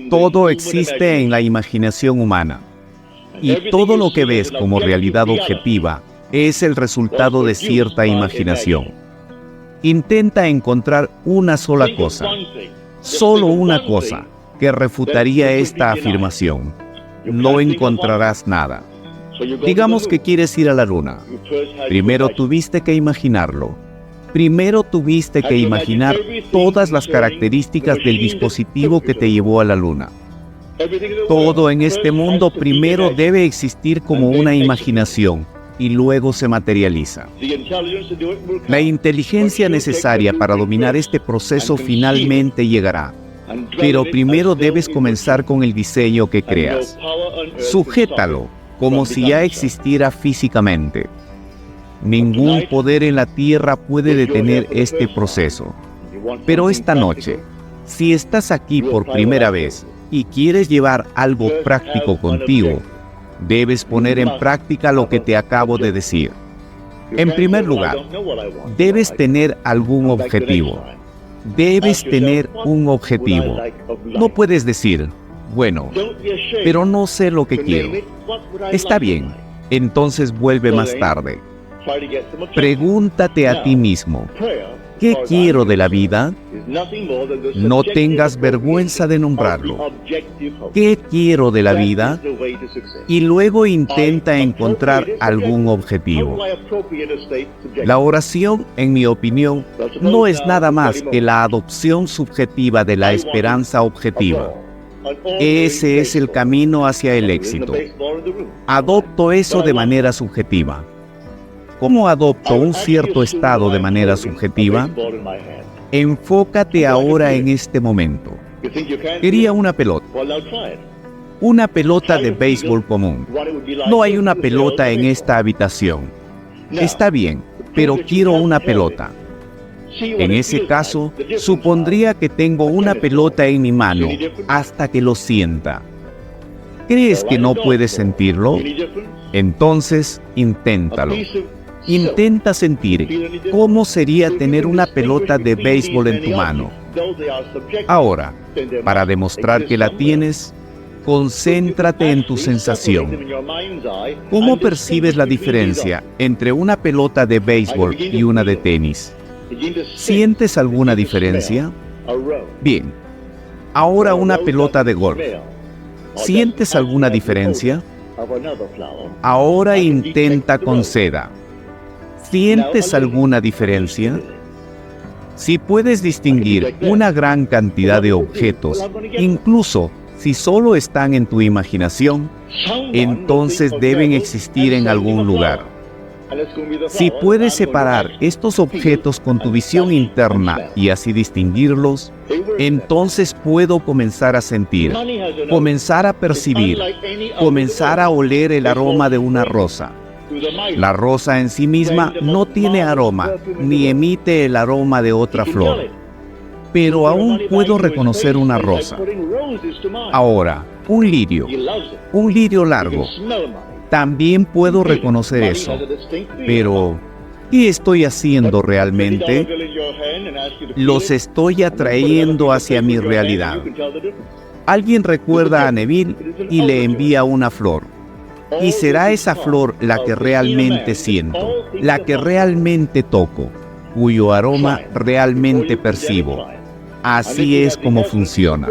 Todo existe en la imaginación humana, y todo lo que ves como realidad objetiva es el resultado de cierta imaginación. Intenta encontrar una sola cosa, solo una cosa, que refutaría esta afirmación. No encontrarás nada. Digamos que quieres ir a la luna. Primero tuviste que imaginarlo. Primero tuviste que imaginar todas las características del dispositivo que te llevó a la luna. Todo en este mundo primero debe existir como una imaginación y luego se materializa. La inteligencia necesaria para dominar este proceso finalmente llegará, pero primero debes comenzar con el diseño que creas. Sujétalo como si ya existiera físicamente. Ningún poder en la tierra puede detener este proceso. Pero esta noche, si estás aquí por primera vez y quieres llevar algo práctico contigo, debes poner en práctica lo que te acabo de decir. En primer lugar, debes tener algún objetivo. Debes tener un objetivo. No puedes decir, bueno, pero no sé lo que quiero. Está bien, entonces vuelve más tarde. Pregúntate a ti mismo, ¿qué quiero de la vida? No tengas vergüenza de nombrarlo. ¿Qué quiero de la vida? Y luego intenta encontrar algún objetivo. La oración, en mi opinión, no es nada más que la adopción subjetiva de la esperanza objetiva. Ese es el camino hacia el éxito. Adopto eso de manera subjetiva. ¿Cómo adopto un cierto estado de manera subjetiva? Enfócate ahora en este momento. Quería una pelota. Una pelota de béisbol común. No hay una pelota en esta habitación. Está bien, pero quiero una pelota. En ese caso, supondría que tengo una pelota en mi mano hasta que lo sienta. ¿Crees que no puedes sentirlo? Entonces, inténtalo. Intenta sentir cómo sería tener una pelota de béisbol en tu mano. Ahora, para demostrar que la tienes, concéntrate en tu sensación. ¿Cómo percibes la diferencia entre una pelota de béisbol y una de tenis? ¿Sientes alguna diferencia? Bien. Ahora una pelota de golf. ¿Sientes alguna diferencia? Ahora intenta con seda. ¿Sientes alguna diferencia? Si puedes distinguir una gran cantidad de objetos, incluso si solo están en tu imaginación, entonces deben existir en algún lugar. Si puedes separar estos objetos con tu visión interna y así distinguirlos, entonces puedo comenzar a sentir, comenzar a percibir, comenzar a oler el aroma de una rosa. La rosa en sí misma no tiene aroma, ni emite el aroma de otra flor. Pero aún puedo reconocer una rosa. Ahora, un lirio largo. También puedo reconocer eso. Pero, ¿qué estoy haciendo realmente? Los estoy atrayendo hacia mi realidad. Alguien recuerda a Neville y le envía una flor. Y será esa flor la que realmente siento, la que realmente toco, cuyo aroma realmente percibo. Así es como funciona.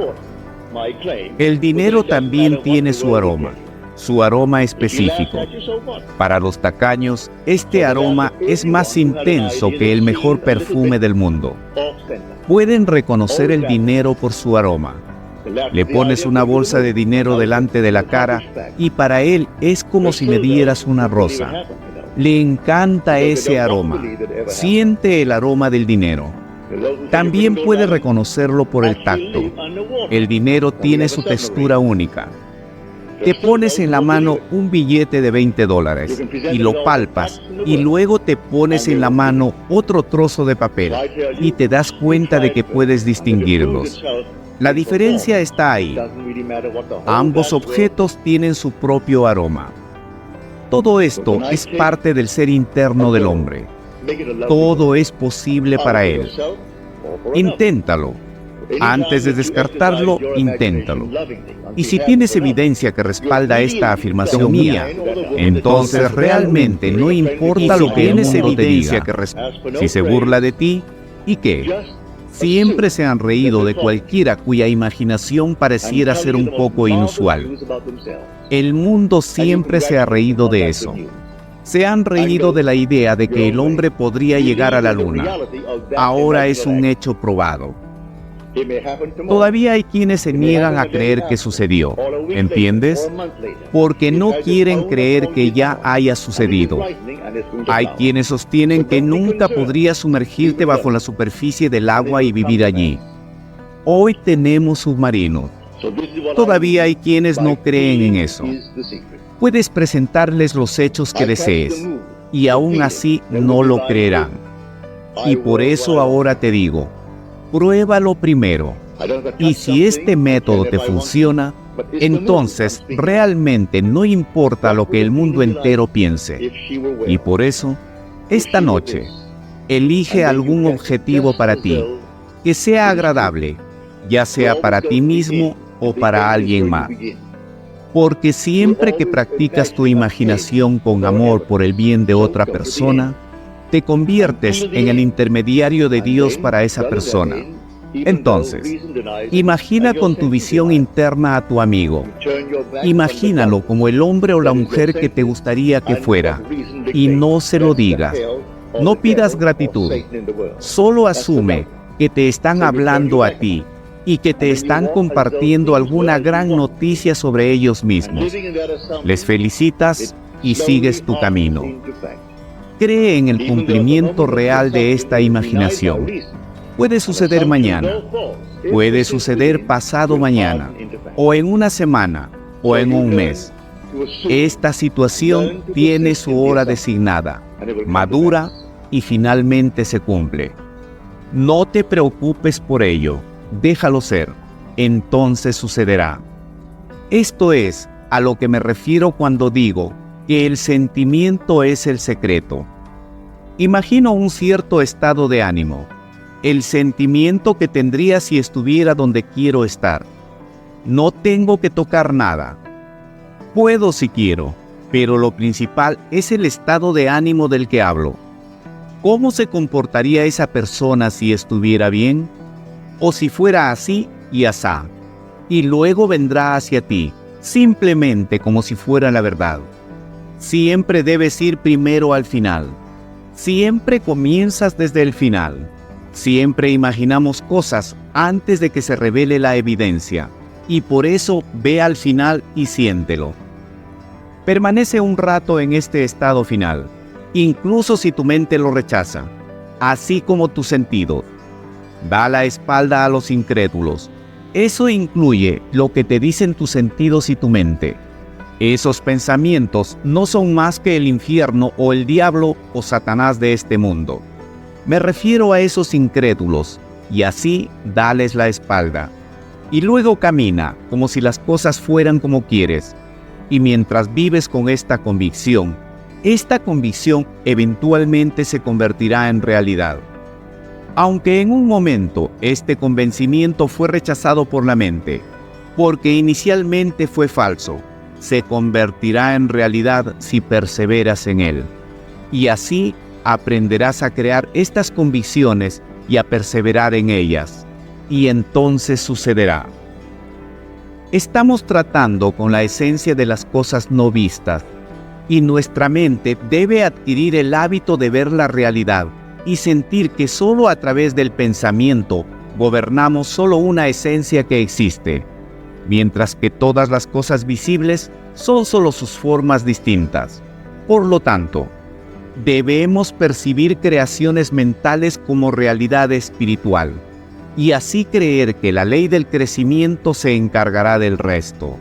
El dinero también tiene su aroma específico. Para los tacaños, este aroma es más intenso que el mejor perfume del mundo. Pueden reconocer el dinero por su aroma. Le pones una bolsa de dinero delante de la cara y para él es como si le dieras una rosa. Le encanta ese aroma. Siente el aroma del dinero. También puede reconocerlo por el tacto. El dinero tiene su textura única. Te pones en la mano un billete de $20 y lo palpas, y luego te pones en la mano otro trozo de papel y te das cuenta de que puedes distinguirlos. La diferencia está ahí. Ambos objetos tienen su propio aroma. Todo esto es parte del ser interno del hombre. Todo es posible para él. Inténtalo. Antes de descartarlo, inténtalo. Y si tienes evidencia que respalda esta afirmación mía, entonces realmente no importa lo que el mundo te diga. Si se burla de ti, ¿y qué? Siempre se han reído de cualquiera cuya imaginación pareciera ser un poco inusual. El mundo siempre se ha reído de eso. Se han reído de la idea de que el hombre podría llegar a la luna. Ahora es un hecho probado. Todavía hay quienes se niegan a creer que sucedió, ¿entiendes? Porque no quieren creer que ya haya sucedido. Hay quienes sostienen que nunca podrías sumergirte bajo la superficie del agua y vivir allí. Hoy tenemos submarinos. Todavía hay quienes no creen en eso. Puedes presentarles los hechos que desees, y aún así no lo creerán. Y por eso ahora te digo, pruébalo primero. Y si este método te funciona, entonces realmente no importa lo que el mundo entero piense. Y por eso, esta noche, elige algún objetivo para ti, que sea agradable, ya sea para ti mismo o para alguien más. Porque siempre que practicas tu imaginación con amor por el bien de otra persona, te conviertes en el intermediario de Dios para esa persona. Entonces, imagina con tu visión interna a tu amigo. Imagínalo como el hombre o la mujer que te gustaría que fuera, y no se lo digas. No pidas gratitud. Solo asume que te están hablando a ti y que te están compartiendo alguna gran noticia sobre ellos mismos. Les felicitas y sigues tu camino. Cree en el cumplimiento real de esta imaginación. Puede suceder mañana, puede suceder pasado mañana, o en una semana, o en un mes. Esta situación tiene su hora designada, madura y finalmente se cumple. No te preocupes por ello, déjalo ser, entonces sucederá. Esto es a lo que me refiero cuando digo que el sentimiento es el secreto. Imagino un cierto estado de ánimo, el sentimiento que tendría si estuviera donde quiero estar. No tengo que tocar nada. Puedo si quiero, pero lo principal es el estado de ánimo del que hablo. ¿Cómo se comportaría esa persona si estuviera bien? O si fuera así y asá. Y luego vendrá hacia ti, simplemente como si fuera la verdad. Siempre debes ir primero al final. Siempre comienzas desde el final. Siempre imaginamos cosas antes de que se revele la evidencia, y por eso ve al final y siéntelo. Permanece un rato en este estado final, incluso si tu mente lo rechaza, así como tus sentidos. Da la espalda a los incrédulos. Eso incluye lo que te dicen tus sentidos y tu mente. Esos pensamientos no son más que el infierno o el diablo o Satanás de este mundo. Me refiero a esos incrédulos, y así dales la espalda. Y luego camina como si las cosas fueran como quieres. Y mientras vives con esta convicción eventualmente se convertirá en realidad. Aunque en un momento este convencimiento fue rechazado por la mente, porque inicialmente fue falso, se convertirá en realidad si perseveras en él. Y así aprenderás a crear estas convicciones y a perseverar en ellas, y entonces sucederá. Estamos tratando con la esencia de las cosas no vistas, y nuestra mente debe adquirir el hábito de ver la realidad y sentir que solo a través del pensamiento gobernamos solo una esencia que existe, mientras que todas las cosas visibles son solo sus formas distintas. Por lo tanto, debemos percibir creaciones mentales como realidad espiritual, y así creer que la ley del crecimiento se encargará del resto.